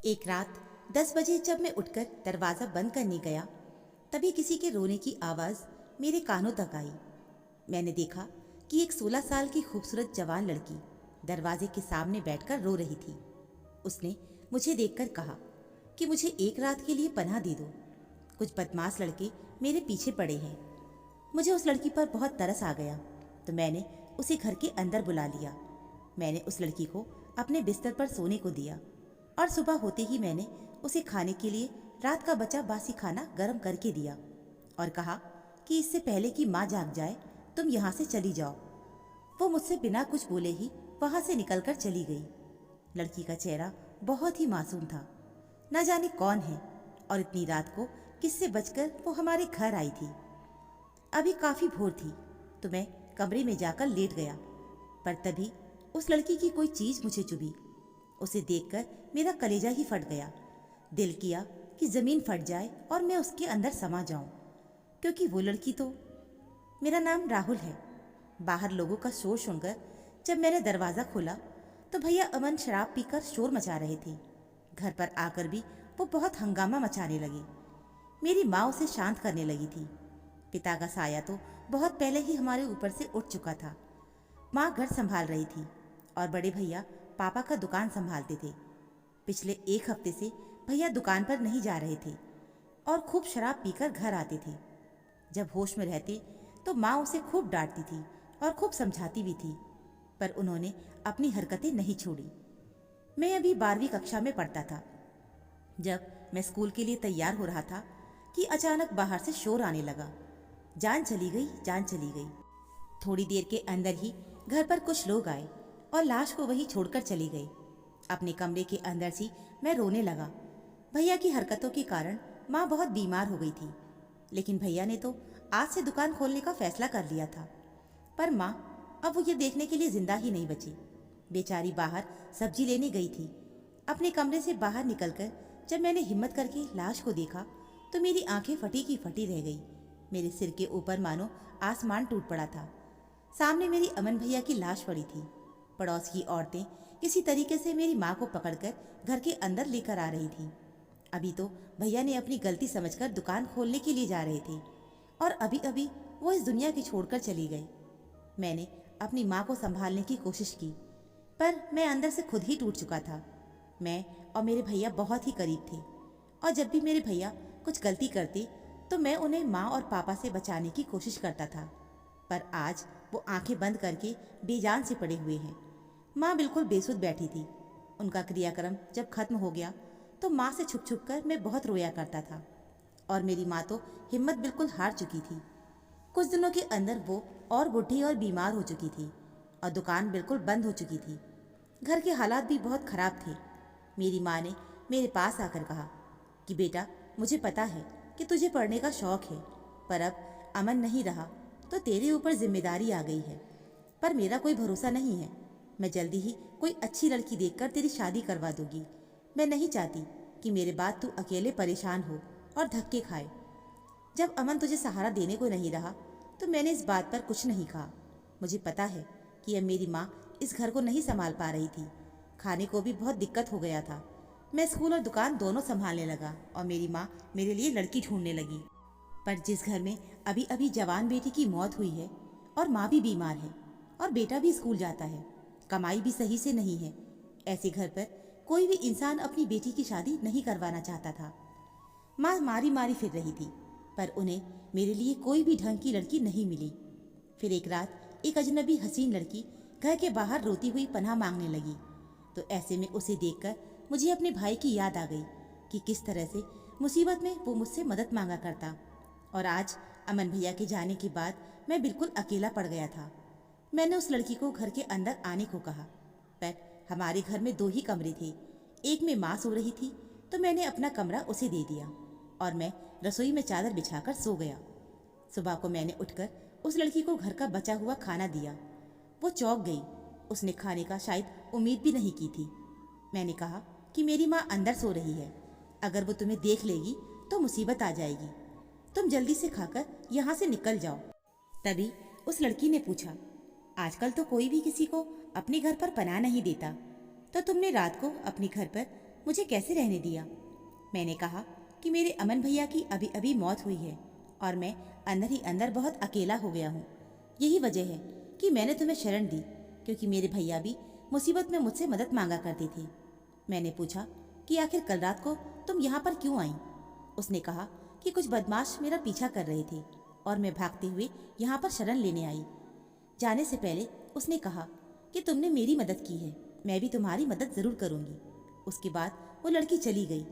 एक रात 10 बजे जब मैं उठकर दरवाज़ा बंद करने गया, तभी किसी के रोने की आवाज़ मेरे कानों तक आई। मैंने देखा कि एक 16 साल की खूबसूरत जवान लड़की दरवाजे के सामने बैठकर रो रही थी। उसने मुझे देखकर कहा कि मुझे एक रात के लिए पनाह दे दो। कुछ बदमाश लड़के मेरे पीछे पड़े हैं। मुझे उस लड़की पर बहुत तरस आ गया, तो मैंने उसे घर के अंदर बुला लिया। मैंने उस लड़की को अपने बिस्तर पर सोने को दिया और सुबह होते ही मैंने उसे खाने के लिए रात का बचा बासी खाना गर्म करके दिया और कहा कि इससे पहले कि माँ जाग जाए तुम यहाँ से चली जाओ। वो मुझसे बिना कुछ बोले ही वहाँ से निकलकर चली गई। लड़की का चेहरा बहुत ही मासूम था। न जाने कौन है और इतनी रात को किससे बचकर वो हमारे घर आई थी। अभी काफी भोर थी तो मैं कमरे में जाकर लेट गया, पर तभी उस लड़की की कोई चीज मुझे चुभी। उसे देखकर मेरा कलेजा ही फट गया। दिल किया कि जमीन फट जाए और मैं उसके अंदर समा जाऊं, क्योंकि वो लड़की तो मेरा नाम राहुल है। बाहर लोगों का शोर सुनकर जब मैंने दरवाज़ा खोला तो भैया अमन शराब पीकर शोर मचा रहे थे। घर पर आकर भी वो बहुत हंगामा मचाने लगे। मेरी माँ उसे शांत करने लगी थी। पिता का साया तो बहुत पहले ही हमारे ऊपर से उठ चुका था। माँ घर संभाल रही थी और बड़े भैया पापा का दुकान संभालते थे। पिछले एक हफ्ते से भैया दुकान पर नहीं जा रहे थे और खूब शराब पीकर घर आते थे। जब होश में रहते तो माँ उसे खूब डांटती थी और खूब समझाती भी थी, पर उन्होंने अपनी हरकतें नहीं छोड़ी। मैं अभी 12वीं कक्षा में पढ़ता था। जब मैं स्कूल के लिए तैयार हो रहा था कि अचानक बाहर से शोर आने लगा। जान चली गई, जान चली गई। थोड़ी देर के अंदर ही घर पर कुछ लोग आए और लाश को वहीं छोड़कर चले गए। अपने कमरे के अंदर से मैं रोने लगा। भैया की हरकतों के कारण माँ बहुत बीमार हो गई थी, लेकिन भैया ने तो आज से दुकान खोलने का फैसला कर लिया था। पर माँ अब वो ये देखने के लिए जिंदा ही नहीं बची। बेचारी बाहर सब्जी लेने गई थी। अपने कमरे से बाहर निकलकर जब मैंने हिम्मत करके लाश को देखा तो मेरी आंखें फटी की फटी रह गई। मेरे सिर के ऊपर मानो आसमान टूट पड़ा था। सामने मेरी अमन भैया की लाश पड़ी थी। पड़ोस की औरतें किसी तरीके से मेरी माँ को पकड़कर घर के अंदर लेकर आ रही थी। अभी तो भैया ने अपनी गलती समझकर दुकान खोलने के लिए जा रहे थे और अभी अभी वो इस दुनिया की छोड़कर चली गई। मैंने अपनी माँ को संभालने की कोशिश की, पर मैं अंदर से खुद ही टूट चुका था। मैं और मेरे भैया बहुत ही करीब थे और जब भी मेरे भैया कुछ गलती करते तो मैं उन्हें माँ और पापा से बचाने की कोशिश करता था। पर आज वो आंखें बंद करके बेजान से पड़े हुए हैं। माँ बिल्कुल बेसुध बैठी थी। उनका क्रियाक्रम जब खत्म हो गया तो माँ से छुप छुप कर मैं बहुत रोया करता था और मेरी माँ तो हिम्मत बिल्कुल हार चुकी थी। कुछ दिनों के अंदर वो और बूढ़ी और बीमार हो चुकी थी और दुकान बिल्कुल बंद हो चुकी थी। घर के हालात भी बहुत खराब थे। मेरी माँ ने मेरे पास आकर कहा कि बेटा, मुझे पता है कि तुझे पढ़ने का शौक है, पर अब अमन नहीं रहा तो तेरे ऊपर जिम्मेदारी आ गई है। पर मेरा कोई भरोसा नहीं है। मैं जल्दी ही कोई अच्छी लड़की देखकर तेरी शादी करवा दूंगी। मैं नहीं चाहती कि मेरे बाद तू अकेले परेशान हो और धक्के खाए। जब अमन तुझे सहारा देने को नहीं रहा तो मैंने इस बात पर कुछ नहीं कहा। मुझे पता है कि अब मेरी माँ इस घर को नहीं संभाल पा रही थी। खाने को भी बहुत दिक्कत हो गया था। मैं स्कूल और दुकान दोनों संभालने लगा और मेरी माँ मेरे लिए लड़की ढूंढने लगी। पर जिस घर में अभी अभी जवान बेटी की मौत हुई है और माँ भी बीमार है और बेटा भी स्कूल जाता है, कमाई भी सही से नहीं है, ऐसे घर पर कोई भी इंसान अपनी बेटी की शादी नहीं करवाना चाहता था। माँ मारी मारी फिर रही थी, पर उन्हें मेरे लिए कोई भी ढंग की लड़की नहीं मिली। फिर एक रात एक अजनबी हसीन लड़की घर के बाहर रोती हुई पनाह मांगने लगी, तो ऐसे में उसे देखकर मुझे अपने भाई की याद आ गई कि किस तरह से मुसीबत में वो मुझसे मदद मांगा करता। और आज अमन भैया के जाने के बाद मैं बिल्कुल अकेला पड़ गया था। मैंने उस लड़की को घर के अंदर आने को कहा, पर हमारे घर में 2 ही कमरे थे। एक में माँ सो रही थी तो मैंने अपना कमरा उसे दे दिया और मैं रसोई में चादर बिछाकर सो गया। सुबह को मैंने उठकर उस लड़की को घर का बचा हुआ खाना दिया। वो चौंक गई। उसने खाने का शायद उम्मीद भी नहीं की थी। मैंने कहा कि मेरी माँ अंदर सो रही है, अगर वो तुम्हें देख लेगी तो मुसीबत आ जाएगी। तुम जल्दी से खाकर यहाँ से निकल जाओ। तभी उस लड़की ने पूछा, आजकल तो कोई भी किसी को अपने घर पर पनाह नहीं देता, तो तुमने रात को अपने घर पर मुझे कैसे रहने दिया। मैंने कहा कि मेरे अमन भैया की अभी अभी मौत हुई है और मैं अंदर ही अंदर बहुत अकेला हो गया हूँ। यही वजह है कि मैंने तुम्हें शरण दी, क्योंकि मेरे भैया भी मुसीबत में मुझसे मदद मांगा करते थे। मैंने पूछा कि आखिर कल रात को तुम यहाँ पर क्यों आई। उसने कहा कि कुछ बदमाश मेरा पीछा कर रहे थे और मैं भागते हुए यहाँ पर शरण लेने आई। जाने से पहले उसने कहा कि तुमने मेरी मदद की है, मैं भी तुम्हारी मदद ज़रूर करूँगी। उसके बाद वो लड़की चली गई।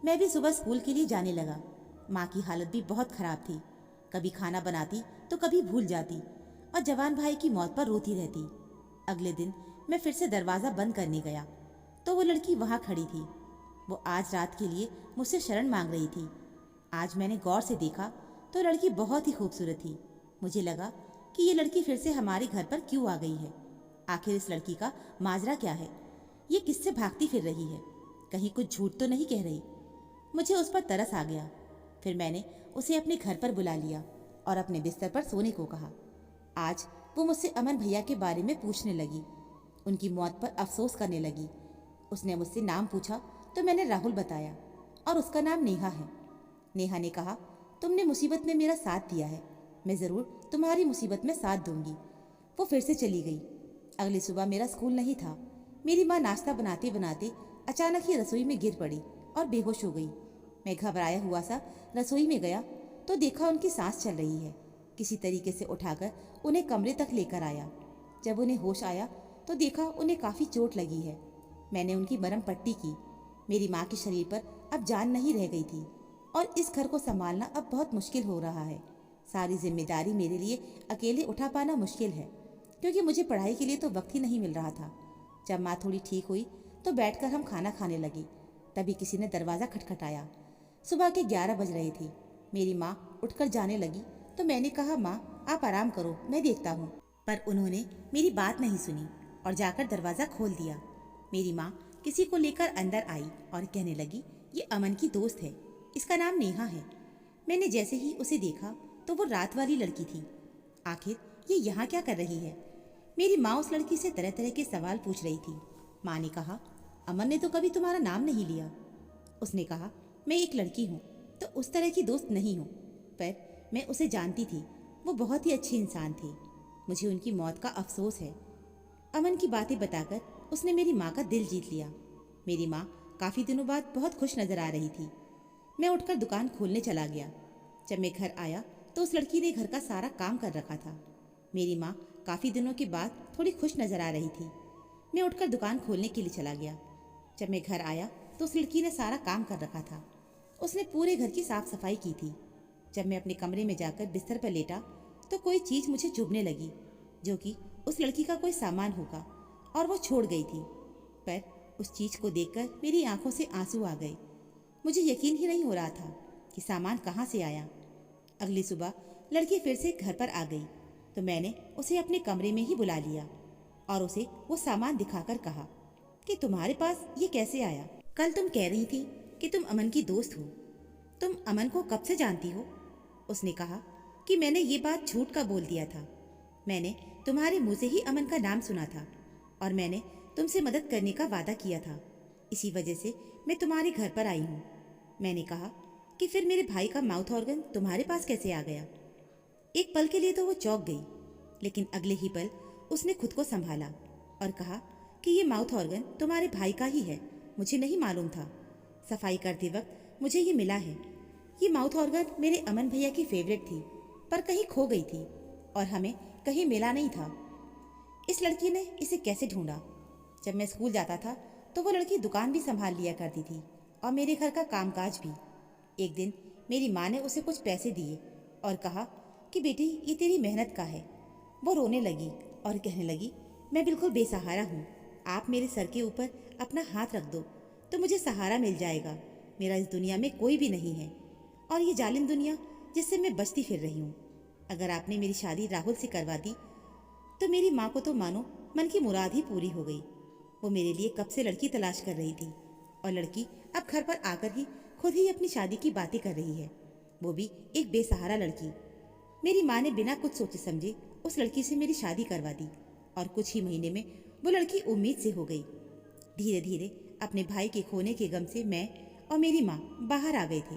मैं भी सुबह स्कूल के लिए जाने लगा। माँ की हालत भी बहुत ख़राब थी। कभी खाना बनाती तो कभी भूल जाती और जवान भाई की मौत पर रोती रहती। अगले दिन मैं फिर से दरवाज़ा बंद करने गया तो वो लड़की वहाँ खड़ी थी। वो आज रात के लिए मुझसे शरण मांग रही थी। आज मैंने गौर से देखा तो लड़की बहुत ही खूबसूरत थी। मुझे लगा कि ये लड़की फिर से हमारे घर पर क्यों आ गई है। आखिर इस लड़की का माजरा क्या है, ये किससे भागती फिर रही है, कहीं कुछ झूठ तो नहीं कह रही। मुझे उस पर तरस आ गया। फिर मैंने उसे अपने घर पर बुला लिया और अपने बिस्तर पर सोने को कहा। आज वो मुझसे अमन भैया के बारे में पूछने लगी, उनकी मौत पर अफसोस करने लगी। उसने मुझसे नाम पूछा तो मैंने राहुल बताया और उसका नाम नेहा है। नेहा ने कहा, तुमने मुसीबत में मेरा साथ दिया है, मैं ज़रूर तुम्हारी मुसीबत में साथ दूंगी। वो फिर से चली गई। अगली सुबह मेरा स्कूल नहीं था। मेरी माँ नाश्ता बनाते बनाते अचानक ही रसोई में गिर पड़ी और बेहोश हो गई। मैं घबराया हुआ सा रसोई में गया तो देखा उनकी सांस चल रही है। किसी तरीके से उठाकर उन्हें कमरे तक लेकर आया। जब उन्हें होश आया तो देखा उन्हें काफ़ी चोट लगी है। मैंने उनकी मरहम पट्टी की। मेरी माँ के शरीर पर अब जान नहीं रह गई थी और इस घर को संभालना अब बहुत मुश्किल हो रहा है। सारी जिम्मेदारी मेरे लिए अकेले उठा पाना मुश्किल है, क्योंकि मुझे पढ़ाई के लिए तो वक्त ही नहीं मिल रहा था। जब माँ थोड़ी ठीक हुई तो बैठकर हम खाना खाने लगे। तभी किसी ने दरवाज़ा खटखटाया। सुबह के 11 बज रहे थे। मेरी माँ उठकर जाने लगी तो मैंने कहा, माँ आप आराम करो, मैं देखता हूँ। पर उन्होंने मेरी बात नहीं सुनी और जाकर दरवाज़ा खोल दिया। मेरी माँ किसी को लेकर अंदर आई और कहने लगी, ये अमन की दोस्त है, इसका नाम नेहा है। मैंने जैसे ही उसे देखा तो वो रात वाली लड़की थी। आखिर ये यहाँ क्या कर रही है। मेरी माँ उस लड़की से तरह तरह के सवाल पूछ रही थी। माँ ने कहा, अमन ने तो कभी तुम्हारा नाम नहीं लिया। उसने कहा, मैं एक लड़की हूँ तो उस तरह की दोस्त नहीं हूँ, पर मैं उसे जानती थी, वो बहुत ही अच्छी इंसान थी। मुझे उनकी मौत का अफसोस है। अमन की बातें बताकर उसने मेरी माँ का दिल जीत लिया। मेरी माँ काफ़ी दिनों बाद बहुत खुश नज़र आ रही थी। मैं उठकर दुकान खोलने चला गया। जब मैं घर आया तो उस लड़की ने घर का सारा काम कर रखा था। मेरी माँ काफ़ी दिनों के बाद थोड़ी खुश नज़र आ रही थी। मैं उठकर दुकान खोलने के लिए चला गया। जब मैं घर आया तो उस लड़की ने सारा काम कर रखा था। उसने पूरे घर की साफ सफाई की थी। जब मैं अपने कमरे में जाकर बिस्तर पर लेटा तो कोई चीज़ मुझे चुभने लगी, जो कि उस लड़की का कोई सामान होगा, और वो छोड़ गई थी। पर उस चीज़ को देखकर मेरी आंखों से आंसू आ गए। मुझे यकीन ही नहीं हो रहा था कि सामान कहाँ से आया। अगली सुबह लड़की फिर से घर पर आ गई तो मैंने उसे अपने कमरे में ही बुला लिया और उसे वो सामान दिखाकर कहा कि तुम्हारे पास ये कैसे आया। कल तुम कह रही थी कि तुम अमन की दोस्त हो, तुम अमन को कब से जानती हो। उसने कहा कि मैंने ये बात झूठ का बोल दिया था। मैंने तुम्हारे मुँह से ही अमन का नाम सुना था और मैंने तुमसे मदद करने का वादा किया था। इसी वजह से मैं तुम्हारे घर पर आई हूँ। मैंने कहा कि फिर मेरे भाई का माउथ ऑर्गन तुम्हारे पास कैसे आ गया। एक पल के लिए तो वो चौंक गई, लेकिन अगले ही पल उसने खुद को संभाला और कहा कि ये माउथ ऑर्गन तुम्हारे भाई का ही है, मुझे नहीं मालूम था। सफाई करते वक्त मुझे ये मिला है। ये माउथ ऑर्गन मेरे अमन भैया की फेवरेट थी, पर कहीं खो गई थी और हमें कहीं मिला नहीं था। इस लड़की ने इसे कैसे ढूंढा। जब मैं स्कूल जाता था तो वो लड़की दुकान भी संभाल लिया करती थी और मेरे घर का कामकाज भी। एक दिन मेरी माँ ने उसे कुछ पैसे दिए और कहा कि बेटी ये तेरी मेहनत का है। वो रोने लगी और कहने लगी, मैं बिल्कुल बेसहारा हूँ, आप मेरे सर के ऊपर अपना हाथ रख दो तो मुझे सहारा मिल जाएगा। मेरा इस दुनिया में कोई भी नहीं है और ये जालिम दुनिया जिससे मैं बचती फिर रही हूँ। अगर आपने मेरी शादी राहुल से करवा दी तो मेरी माँ को तो मानो मन की मुराद ही पूरी हो गई। वो मेरे लिए कब से लड़की तलाश कर रही थी और लड़की अब घर पर आकर ही खुद ही अपनी शादी की बातें कर रही है, वो भी एक बेसहारा लड़की। मेरी माँ ने बिना कुछ सोचे समझे उस लड़की से मेरी शादी करवा दी और कुछ ही महीने में वो लड़की उम्मीद से हो गई। धीरे धीरे अपने भाई के खोने के गम से मैं और मेरी माँ बाहर आ गए थे।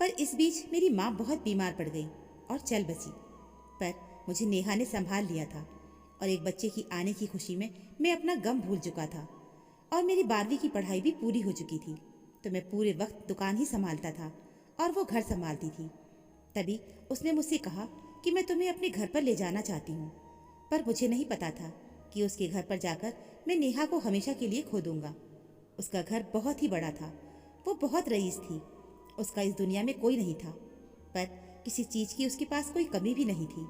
पर इस बीच मेरी माँ बहुत बीमार पड़ गई और चल बसी। पर मुझे नेहा ने संभाल लिया था और एक बच्चे की आने की खुशी में मैं अपना गम भूल चुका था और मेरी 12वीं की पढ़ाई भी पूरी हो चुकी थी। तो मैं पूरे वक्त दुकान ही संभालता था और वो घर संभालती थी। तभी उसने मुझसे कहा कि मैं तुम्हें अपने घर पर ले जाना चाहती हूँ। पर मुझे नहीं पता था कि उसके घर पर जाकर मैं नेहा को हमेशा के लिए खो दूंगा। उसका घर बहुत ही बड़ा था, वो बहुत रईस थी, उसका इस दुनिया में कोई नहीं था, पर किसी चीज़ की उसके पास कोई कमी भी नहीं थी।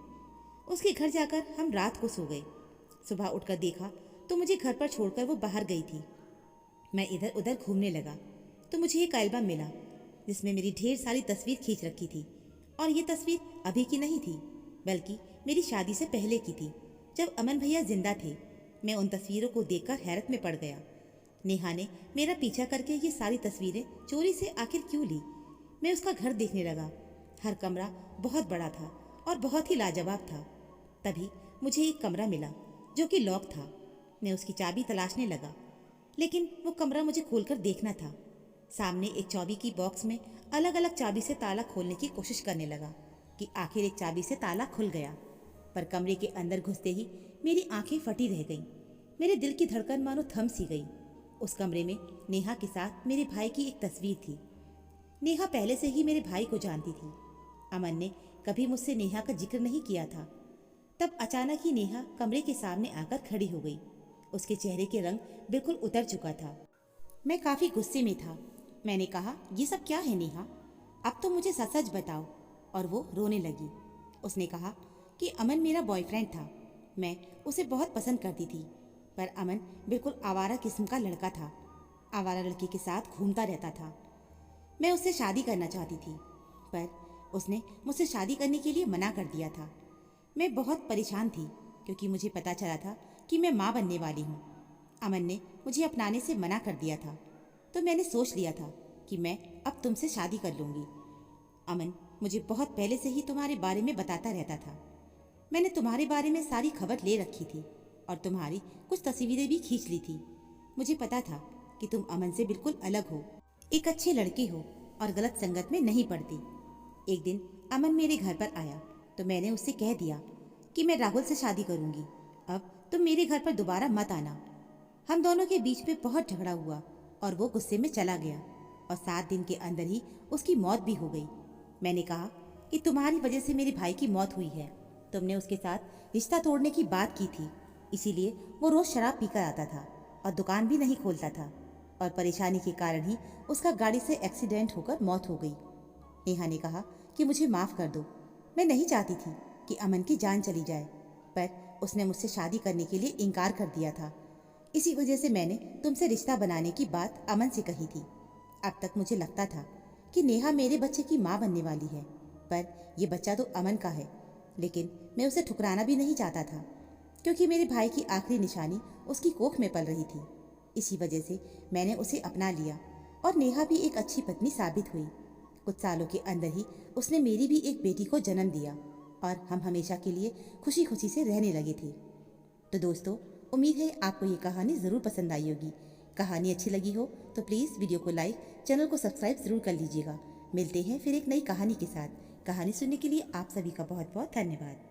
उसके घर जाकर हम रात को सो गए। सुबह उठकर देखा तो मुझे घर पर छोड़कर वो बाहर गई थी। मैं इधर उधर घूमने लगा तो मुझे एक एल्बम मिला जिसमें मेरी ढेर सारी तस्वीर खींच रखी थी। और ये तस्वीर अभी की नहीं थी, बल्कि मेरी शादी से पहले की थी, जब अमन भैया जिंदा थे। मैं उन तस्वीरों को देखकर हैरत में पड़ गया। नेहा ने मेरा पीछा करके ये सारी तस्वीरें चोरी से आखिर क्यों ली? मैं उसका घर देखने लगा। हर कमरा बहुत बड़ा था और बहुत ही लाजवाब था। तभी मुझे एक कमरा मिला जो कि लॉक था। मैं उसकी चाबी तलाशने लगा, लेकिन वो कमरा मुझे खोलकर देखना था। सामने एक चाबी की बॉक्स में अलग अलग चाबी से ताला खोलने की कोशिश करने लगा कि आखिर एक चाबी से ताला खुल गया। पर कमरे के अंदर घुसते ही मेरी आंखें फटी रह गईं। मेरे दिल की धड़कन मानो थम सी गई। उस कमरे में नेहा के साथ मेरे भाई की एक तस्वीर थी। नेहा पहले से ही मेरे भाई को जानती थी। अमन ने कभी मुझसे नेहा का जिक्र नहीं किया था। तब अचानक ही नेहा कमरे के सामने आकर खड़ी हो गई। उसके चेहरे के रंग बिल्कुल उतर चुका था। मैं काफ़ी गुस्से में था। मैंने कहा, ये सब क्या है नेहा? अब तो मुझे सच सच बताओ। और वो रोने लगी। उसने कहा कि अमन मेरा बॉयफ्रेंड था। मैं उसे बहुत पसंद करती थी, पर अमन बिल्कुल आवारा किस्म का लड़का था। आवारा लड़की के साथ घूमता रहता था। मैं उससे शादी करना चाहती थी, पर उसने मुझसे शादी करने के लिए मना कर दिया था। मैं बहुत परेशान थी क्योंकि मुझे पता चला था कि मैं माँ बनने वाली हूँ। अमन ने मुझे अपनाने से मना कर दिया था, तो मैंने सोच लिया था कि मैं अब तुमसे शादी कर लूँगी। अमन मुझे बहुत पहले से ही तुम्हारे बारे में बताता रहता था। मैंने तुम्हारे बारे में सारी खबर ले रखी थी और तुम्हारी कुछ तस्वीरें भी खींच ली थी। मुझे पता था कि तुम अमन से बिल्कुल अलग हो, एक अच्छे लड़के हो और गलत संगत में नहीं पड़ती। एक दिन अमन मेरे घर पर आया तो मैंने उससे कह दिया कि मैं राहुल से शादी करूँगी। अब तुम मेरे घर पर दोबारा मत आना। हम दोनों के बीच में बहुत झगड़ा हुआ और वो गुस्से में चला गया और 7 दिन के अंदर ही उसकी मौत भी हो गई। मैंने कहा कि तुम्हारी वजह से मेरे भाई की मौत हुई है। तुमने उसके साथ रिश्ता तोड़ने की बात की थी, इसीलिए वो रोज़ शराब पीकर आता था और दुकान भी नहीं खोलता था और परेशानी के कारण ही उसका गाड़ी से एक्सीडेंट होकर मौत हो गई। नेहा ने कहा कि मुझे माफ़ कर दो। मैं नहीं चाहती थी कि अमन की जान चली जाए, पर उसने मुझसे शादी करने के लिए इनकार कर दिया था। इसी वजह से मैंने तुमसे रिश्ता बनाने की बात अमन से कही थी। अब तक मुझे लगता था कि नेहा मेरे बच्चे की माँ बनने वाली है, पर यह बच्चा तो अमन का है। लेकिन मैं उसे ठुकराना भी नहीं चाहता था, क्योंकि मेरे भाई की आखिरी निशानी उसकी कोख में पल रही थी। इसी वजह से मैंने उसे अपना लिया और नेहा भी एक अच्छी पत्नी साबित हुई। कुछ सालों के अंदर ही उसने मेरी भी एक बेटी को जन्म दिया और हम हमेशा के लिए खुशी खुशी से रहने लगे थे। तो दोस्तों, उम्मीद है आपको ये कहानी ज़रूर पसंद आई होगी। कहानी अच्छी लगी हो तो प्लीज़ वीडियो को लाइक, चैनल को सब्सक्राइब ज़रूर कर लीजिएगा। मिलते हैं फिर एक नई कहानी के साथ। कहानी सुनने के लिए आप सभी का बहुत बहुत धन्यवाद।